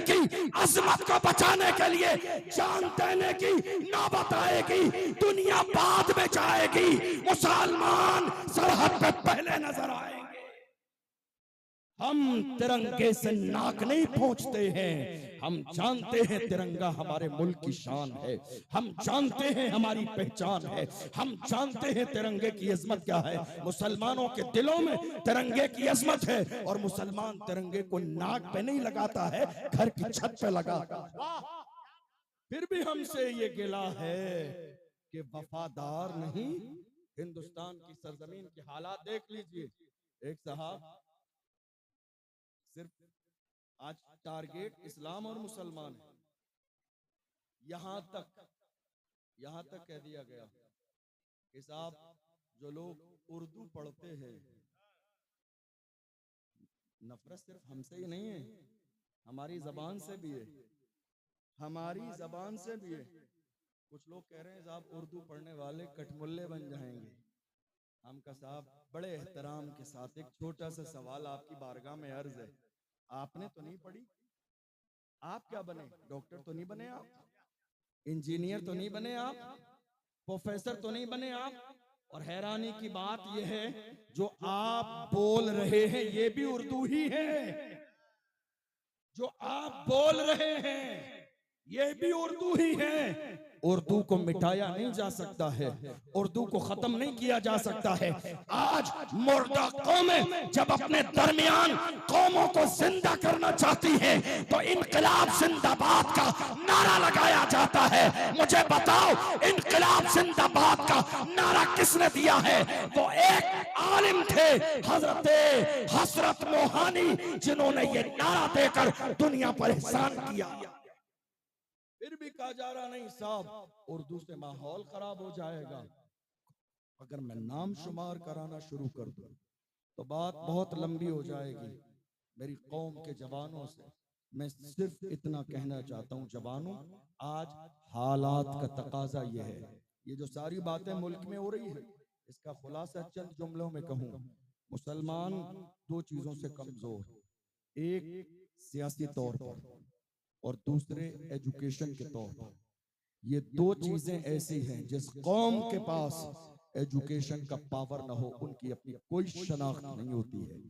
की अजमत को बचाने के लिए जान देने की नौबत आएगी। दुनिया बाद में जाएगी, मुसलमान सरहद पे पहले नजर आएंगे। हम तिरंगे से नाक नहीं पहुंचते हैं। हम जानते हैं तिरंगा हमारे मुल्क की शान है। हम जानते हैं हमारी पहचान है। हम जानते हैं तिरंगे की अजमत क्या है। मुसलमानों के दिलों में तिरंगे की अजमत है और मुसलमान तिरंगे को नाक पे नहीं लगाता है, घर की छत पे लगाता है। फिर भी हमसे ये गिला है कि वफादार नहीं। हिंदुस्तान की सरजमीन के हालात देख लीजिए। एक साहब सिर्फ आज टारगेट इस्लाम और मुसलमान है। यहां तक कह दिया गया कि साहब जो लोग उर्दू पढ़ते हैं, नफरत सिर्फ हमसे ही नहीं है, हमारी जबान से भी है। हमारी जबान से भी है। कुछ लोग कह रहे हैं साहब उर्दू पढ़ने वाले कटमुल्ले बन जाएंगे। हम का साहब बड़े एहतराम के साथ एक छोटा सा सवाल आपकी बारगाह में अर्ज है। आपने तो नहीं पढ़ी, आप क्या बने? डॉक्टर तो नहीं बने आप, इंजीनियर तो नहीं बने आप, प्रोफेसर तो नहीं बने आप। और हैरानी की बात यह है जो आप बोल रहे हैं ये भी उर्दू ही है। जो आप बोल रहे हैं ये भी उर्दू ही है। उर्दू को मिटाया नहीं जा सकता है, उर्दू को खत्म नहीं किया जा सकता है। आज मुर्दा कौमें जब अपने दरमियान कौमों को जिंदा करना चाहती हैं तो इनकलाब जिंदाबाद का नारा लगाया जाता है। मुझे बताओ इनकलाब जिंदाबाद का नारा किसने दिया है? वो एक आलिम थे हजरत मोहानी, जिन्होंने ये नारा देकर दुनिया पर एहसान किया। फिर भी कहा जा रहा नहीं साहब उर्दू से माहौल खराब हो जाएगा। अगर मैं नाम शुमार कराना शुरू कर दूं तो बात बहुत लंबी हो जाएगी। मेरी कौम के जवानों से मैं सिर्फ इतना कहना चाहता हूं, जवानों आज हालात का तकाजा यह है। ये जो सारी बातें मुल्क में हो रही है इसका खुलासा चंद जुमलों में कहूं। मुसलमान दो चीजों से कमजोर, एक सियासी तौर पर और दूसरे एजुकेशन के तौर पर। ये दो चीजें ऐसी हैं जिस कौम के पास एजुकेशन का पावर ना हो उनकी अपनी कोई शनाख्त नहीं होती है।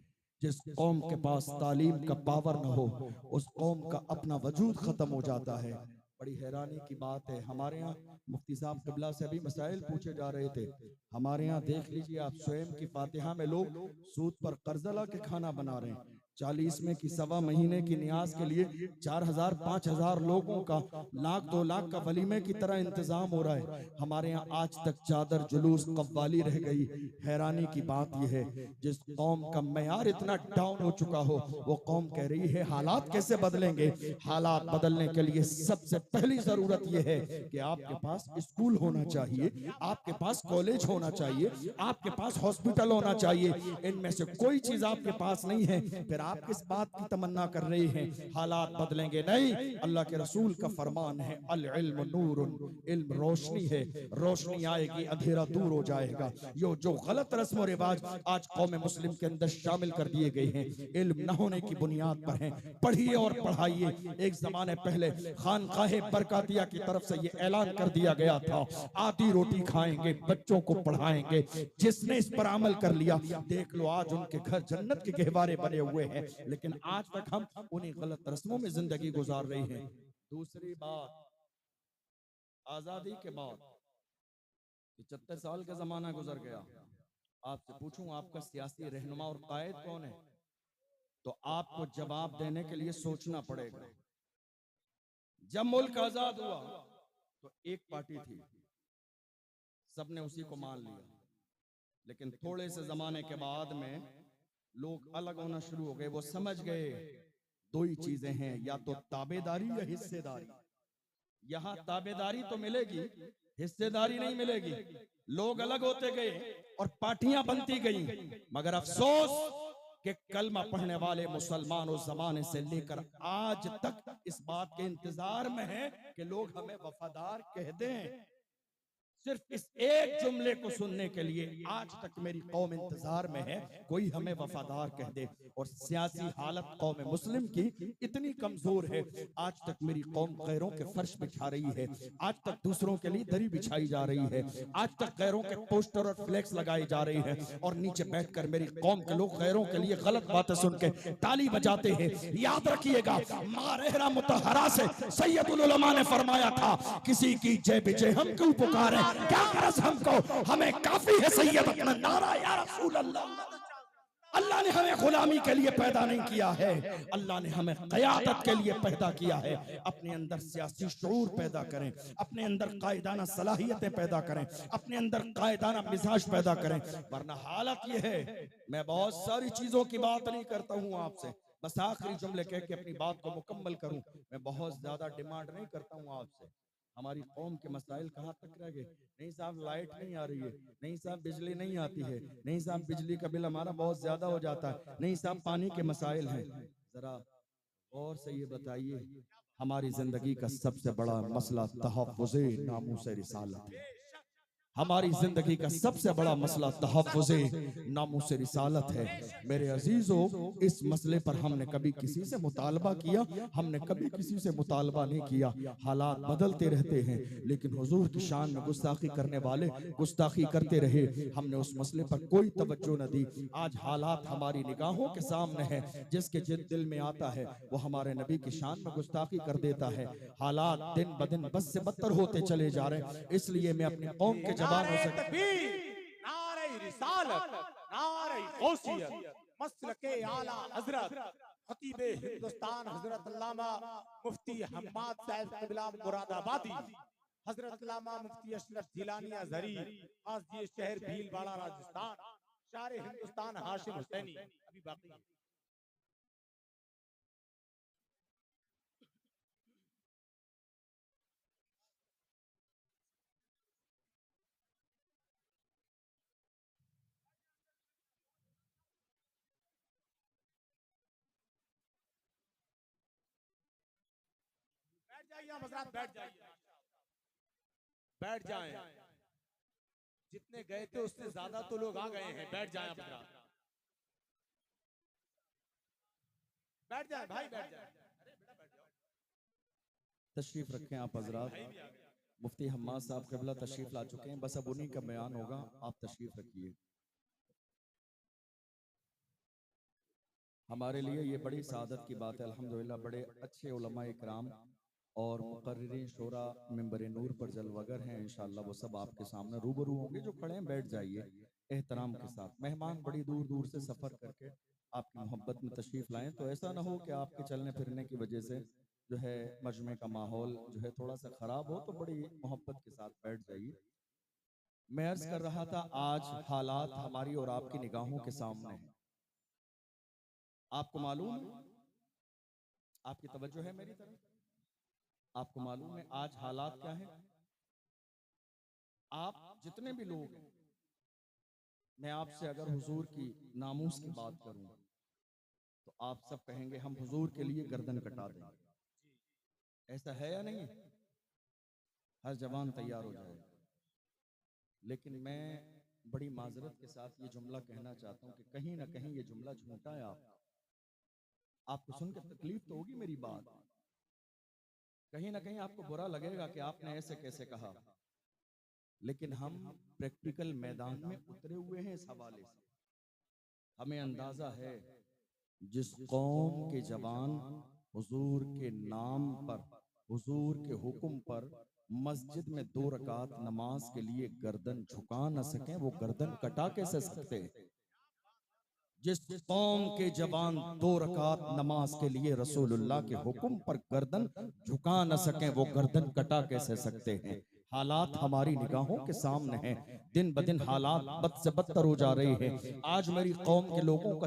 जिस कौम के पास तालीम का पावर ना हो उस कौम का अपना वजूद खत्म हो जाता है। बड़ी हैरानी की बात है, हमारे यहाँ मुफ्ती साहब क़िबला से भी मसाइल पूछे जा रहे थे। हमारे यहाँ देख लीजिए आप, स्वयं की फातिहा में लोग सूद पर कर्जा ला के खाना बना रहे हैं। 40 में की सवा महीने की नियाज के लिए 4000 5000 लोगों का लाख 2 लाख का वलीमे की तरह इंतजाम हो रहा है। हमारे यहाँ आज तक चादर जुलूस कव्वाली रह गई। हैरानी की बात यह है जिस कौम का मयार इतना डाउन हो चुका हो वो कौम कह रही है हालात कैसे बदलेंगे। हालात बदलने के लिए सबसे पहली जरूरत यह है कि आपके पास स्कूल होना चाहिए, आपके पास कॉलेज होना चाहिए, आपके पास हॉस्पिटल होना चाहिए। इनमें से कोई चीज आपके पास नहीं है, फिर आप किस बात की तमन्ना कर रहे हैं हालात बदलेंगे? नहीं, अल्लाह के रसूल का फरमान है अल इल्म नूरुन, इल्म रोशनी है, रोशनी आएगी अंधेरा दूर हो जाएगा। यो जो गलत रस्म और रिवाज आज कौम मुस्लिम के अंदर शामिल कर दिए गए हैं इल्म न होने की बुनियाद पर हैं। पढ़िए और पढ़ाइए। एक जमाने पहले खानकाहे बरकातिया की तरफ से ये ऐलान कर दिया गया था आधी रोटी खाएंगे, बच्चों को पढ़ाएंगे। जिसने इस पर अमल कर लिया देख लो आज उनके घर जन्नत के गहवारे बने हुए हैं। लेकिन आज तक हम उन्हीं गलत रस्मों में जिंदगी गुजार रहे हैं। दूसरी बात, आजादी के बाद 75 साल का जमाना गुजर गया। आपसे पूछूं आपका सियासी रहनुमा और कायद कौन है तो आपको जवाब देने के लिए सोचना पड़ेगा। जब मुल्क आजाद हुआ तो एक पार्टी थी, सबने उसी को मान लिया। लेकिन थोड़े से जमाने के बाद में लोग अलग होना शुरू हो गए। वो समझ गए दो ही चीजें हैं, या तो ताबेदारी या हिस्सेदारी। यहां ताबेदारी तो मिलेगी, हिस्सेदारी नहीं मिलेगी। लोग अलग होते गए और पार्टियां बनती गई। मगर अफसोस कि कलमा पढ़ने वाले मुसलमान उस जमाने से लेकर आज तक इस बात के इंतजार में हैं कि लोग हमें वफादार कह दें। सिर्फ इस एक जुमले को सुनने के लिए आज तक मेरी कौम इंतजार में है, कोई हमें वफादार कह दे। और सियासी हालत कौम मुस्लिम की इतनी कमजोर है, आज तक मेरी कौम गैरों के फर्श बिछा रही है, आज तक दूसरों के लिए दरी बिछाई जा रही है, आज तक गैरों के पोस्टर और फ्लैक्स लगाए जा रहे हैं, और नीचे बैठकर मेरी कौम के लोग गैरों के लिए गलत बातें सुन के ताली बजाते हैं। याद रखिएगा, मारेहरा मुतहरा से सैयदुल उलमा ने फरमाया था, किसी की जय विजय हम क्यों पुकारे, क्या गरज हमको, हमें काफी है सैयद अपना नारा या रसूल अल्लाह। अल्लाह ने हमें गुलामी के लिए पैदा नहीं किया है, अल्लाह ने हमें क़यादत के लिए पैदा किया है। अपने अंदर सियासी शऊर पैदा करें, अपने अंदर कायदाना सलाहियतें पैदा करें, अपने अंदर कायदाना मिजाज पैदा करें, वरना हालत ये है। मैं बहुत सारी चीजों की बात नहीं करता हूँ आपसे, बस आखिरी जुमले कह के अपनी बात को मुकम्मल करूं। मैं बहुत ज्यादा डिमांड नहीं करता हूं आपसे। हमारी कौम के मसाइल कहाँ तक रह गए? नहीं साहब लाइट नहीं आ रही है, नहीं साहब बिजली नहीं आती है, नहीं साहब बिजली का बिल हमारा बहुत ज्यादा हो जाता है, नहीं साहब पानी के मसाइल हैं। जरा और से ये बताइए, हमारी जिंदगी का सबसे बड़ा मसला तहफ़्फ़ुज़े नामूस रिसालत है। हमारी जिंदगी का सबसे बड़ा मसला तहफ़्फ़ुज़े नामूस रिसालत है। मेरे अजीजों, इस मसले पर हमने कभी किसी से मुतालबा किया? हमने कभी किसी से मुतालबा नहीं किया। हालात बदलते रहते हैं, लेकिन हुजूर की शान में गुस्ताखी करने वाले गुस्ताखी करते रहे। हमने उस मसले पर कोई तवज्जो न दी। आज हालात हमारी निगाहों के सामने है, जिसके जिन दिल में आता है वो हमारे नबी की शान में गुस्ताखी कर देता है। हालात दिन ब दिन बद से बदतर होते चले जा रहे हैं, इसलिए मैं अपनी कौम के नारे तकबीर, नारे रिसालत, नारे गौसियत, मसलके आला हजरत खतीबे हिंदुस्तान हजरत अल्लामा मुफ्ती हम्माद साहब क़िबला मुरादाबादी, हजरत अल्लामा मुफ्ती अशरफ जिलानी अज़हरी, काज़ी शहर भीलवाड़ा राजस्थान, शारे हिंदुस्तान हाशिम हुसैनी अभी बाकी है। बैठ जाइए हजरत, बैठ जाइए, बैठ जाएं। जितने गए थे उससे ज्यादा तो लोग आ गए हैं, बैठ जाएं हजरत, बैठ जाएं भाई, बैठ जाएं। तशरीफ रखें आप हजरात। मुफ्ती हम्माद साहब क़िबला तशरीफ ला चुके हैं, बस अब उन्हीं का बयान होगा, आप तशरीफ रखिए। हमारे लिए ये बड़ी सादत की बात है, अल्हम्दुलिल्लाह बड़े अच्छे उलमा इकराम और मुक़र्रिरीन शोरा मिंबर नूर पर जलवगर हैं। इंशाअल्लाह वो सब आपके सामने रूबरू होंगे। जो खड़े हैं बैठ जाइए एहतराम के साथ। मेहमान बड़ी दूर दूर से सफ़र करके आपकी मोहब्बत में तशरीफ़ लाएं, तो ऐसा ना हो कि आपके चलने फिरने की वजह से जो है मजमे का माहौल जो है थोड़ा सा ख़राब हो, तो बड़ी मोहब्बत के साथ बैठ जाइए। मैं अर्ज़ कर रहा था, आज हालात हमारी और आपकी निगाहों के सामने हैं। आपको मालूम है, आपकी तवज्जो है मेरी तरफ, आपको मालूम है आज हालात क्या है? आप जितने भी लोग हैं, मैं आपसे अगर हुजूर की नामूस की बात करूं तो आप सब कहेंगे हम हुजूर के लिए गर्दन कटा देंगे। ऐसा है या नहीं? हर जवान तैयार हो जाए। लेकिन मैं बड़ी माजरत के साथ ये जुमला कहना चाहता हूं कि कहीं ना कहीं ये जुमला झूठा है। आपको सुनकर तकलीफ तो होगी मेरी बात, कहीं ना कहीं आपको बुरा लगेगा कि आपने ऐसे कैसे कहा, लेकिन हम प्रैक्टिकल मैदान में उतरे हुए हैं। इस हवाले से हमें अंदाजा है, जिस कौम के जवान हुजूर के नाम पर, हुजूर के हुक्म पर मस्जिद में 2 रकात नमाज के लिए गर्दन झुका न सकें, वो गर्दन कटा कैसे सकते हैं? जिस कौम के जवान 2 रकात नमाज के लिए रसूलुल्लाह के हुक्म पर गर्दन झुका न सकें, वो गर्दन कटा कैसे सकते हैं? हालात हमारी निगाहों के सामने हैं, दिन ब दिन हालात बद से बदतर हो जा रहे हैं। आज मेरी कौम के लोगों का